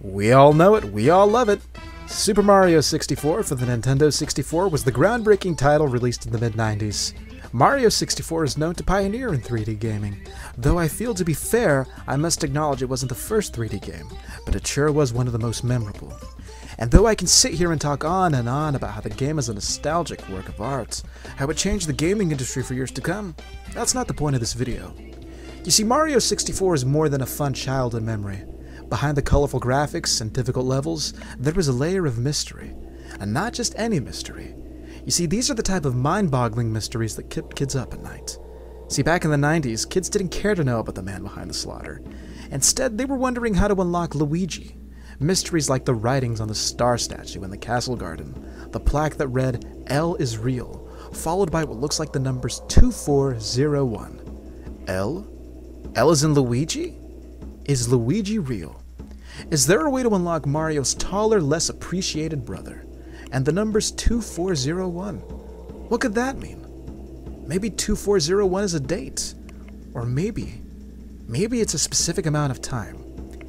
We all know it, we all love it. Super Mario 64 for the Nintendo 64 was the groundbreaking title released in the mid-90s. Mario 64 is known to pioneer in 3D gaming, though I feel to be fair, I must acknowledge it wasn't the first 3D game, but it sure was one of the most memorable. And though I can sit here and talk on and on about how the game is a nostalgic work of art, how it changed the gaming industry for years to come, that's not the point of this video. You see, Mario 64 is more than a fun childhood memory. Behind the colorful graphics and difficult levels, there was a layer of mystery. And not just any mystery. You see, these are the type of mind-boggling mysteries that kept kids up at night. See, back in the 90s, kids didn't care to know about the man behind the slaughter. Instead, they were wondering how to unlock Luigi. Mysteries like the writings on the star statue in the castle garden, the plaque that read, "L is real," followed by what looks like the numbers 2401. L? L is in Luigi? Is Luigi real? Is there a way to unlock Mario's taller, less appreciated brother? And the numbers 2401? What could that mean? Maybe 2401 is a date. Or maybe it's a specific amount of time.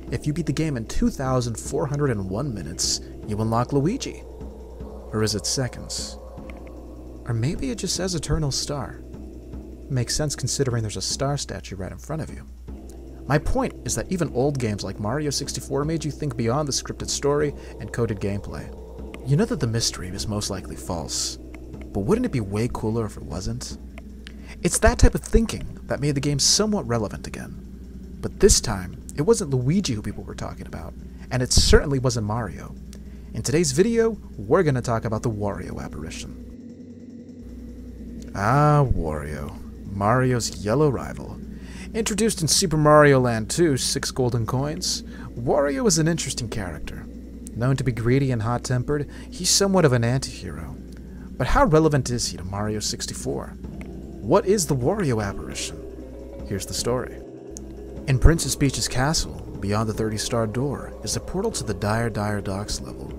If you beat the game in 2,401 minutes, you unlock Luigi. Or is it seconds? Or maybe it just says Eternal Star. Makes sense considering there's a star statue right in front of you. My point is that even old games like Mario 64 made you think beyond the scripted story and coded gameplay. You know that the mystery is most likely false, but wouldn't it be way cooler if it wasn't? It's that type of thinking that made the game somewhat relevant again. But this time, it wasn't Luigi who people were talking about, and it certainly wasn't Mario. In today's video, we're going to talk about the Wario Apparition. Ah, Wario, Mario's yellow rival. Introduced in Super Mario Land 2, 6 golden coins, Wario is an interesting character. Known to be greedy and hot-tempered, he's somewhat of an anti-hero. But how relevant is he to Mario 64? What is the Wario Apparition? Here's the story. In Princess Peach's castle, beyond the 30-star door, is a portal to the Dire Docks level.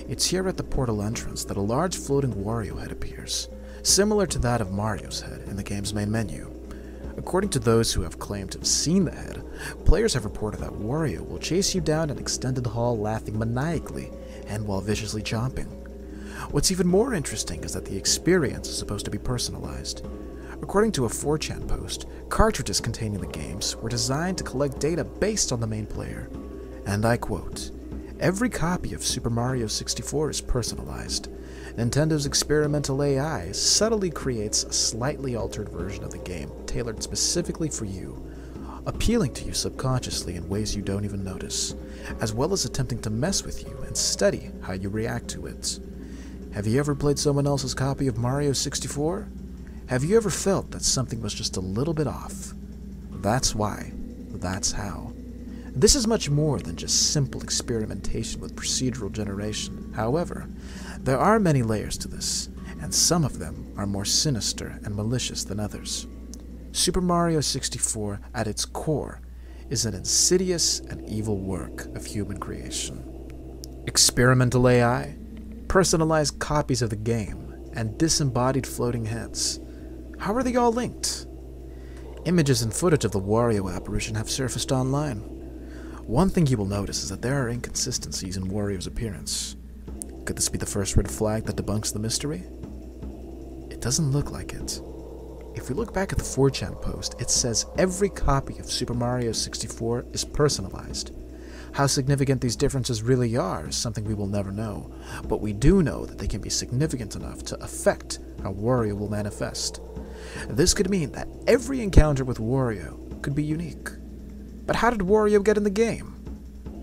It's here at the portal entrance that a large floating Wario head appears, similar to that of Mario's head in the game's main menu. According to those who have claimed to have seen the head, players have reported that Wario will chase you down an extended hall laughing maniacally and while viciously chomping. What's even more interesting is that the experience is supposed to be personalized. According to a 4chan post, cartridges containing the games were designed to collect data based on the main player. And I quote, "Every copy of Super Mario 64 is personalized. Nintendo's experimental AI subtly creates a slightly altered version of the game tailored specifically for you, appealing to you subconsciously in ways you don't even notice, as well as attempting to mess with you and study how you react to it. Have you ever played someone else's copy of Mario 64? Have you ever felt that something was just a little bit off? That's why. That's how. This is much more than just simple experimentation with procedural generation. However, there are many layers to this, and some of them are more sinister and malicious than others. Super Mario 64, at its core, is an insidious and evil work of human creation. Experimental AI, personalized copies of the game, and disembodied floating heads. How are they all linked? Images and footage of the Wario Apparition have surfaced online. One thing you will notice is that there are inconsistencies in Wario's appearance. Could this be the first red flag that debunks the mystery? It doesn't look like it. If we look back at the 4chan post, it says every copy of Super Mario 64 is personalized. How significant these differences really are is something we will never know, but we do know that they can be significant enough to affect how Wario will manifest. This could mean that every encounter with Wario could be unique. But how did Wario get in the game?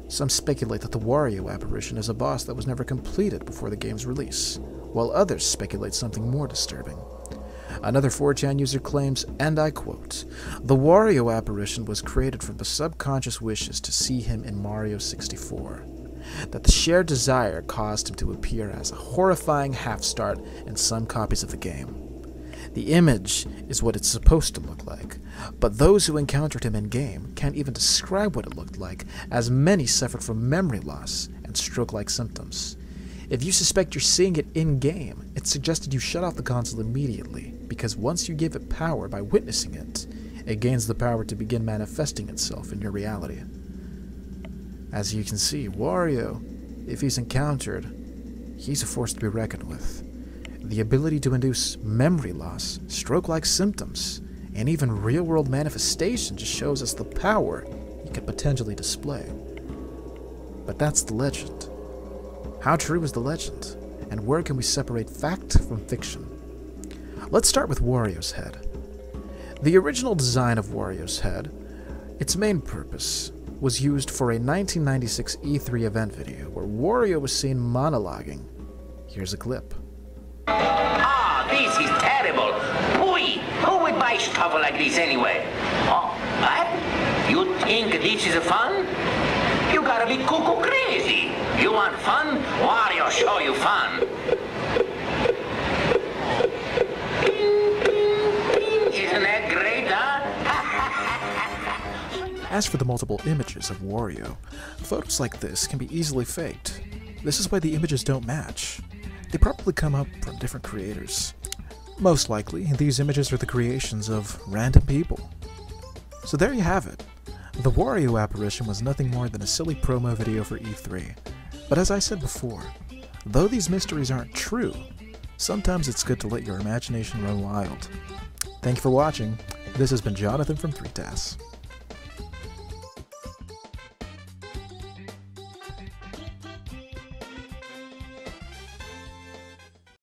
Some speculate that the Wario Apparition is a boss that was never completed before the game's release, while others speculate something more disturbing. Another 4chan user claims, and I quote, "The Wario Apparition was created from the subconscious wishes to see him in Mario 64. That the shared desire caused him to appear as a horrifying half-start in some copies of the game. The image is what it's supposed to look like, but those who encountered him in-game can't even describe what it looked like, as many suffered from memory loss and stroke-like symptoms. If you suspect you're seeing it in-game, it's suggested you shut off the console immediately, because once you give it power by witnessing it, it gains the power to begin manifesting itself in your reality." As you can see, Wario, if he's encountered, he's a force to be reckoned with. The ability to induce memory loss, stroke-like symptoms, and even real-world manifestation just shows us the power he could potentially display. But that's the legend. How true is the legend? And where can we separate fact from fiction? Let's start with Wario's head. The original design of Wario's head, its main purpose, was used for a 1996 E3 event video where Wario was seen monologuing. Here's a clip. Ah, this is terrible. Boy, who would buy stuff like this anyway? Oh, what? You think this is fun? You gotta be cuckoo crazy. You want fun? Wario show you fun. Isn't that great, huh? As for the multiple images of Wario, photos like this can be easily faked. This is why the images don't match. They probably come up from different creators. Most likely, these images are the creations of random people. So there you have it. The Wario Apparition was nothing more than a silly promo video for E3. But as I said before, though these mysteries aren't true, sometimes it's good to let your imagination run wild. Thank you for watching. This has been Jonathan from 3TAS.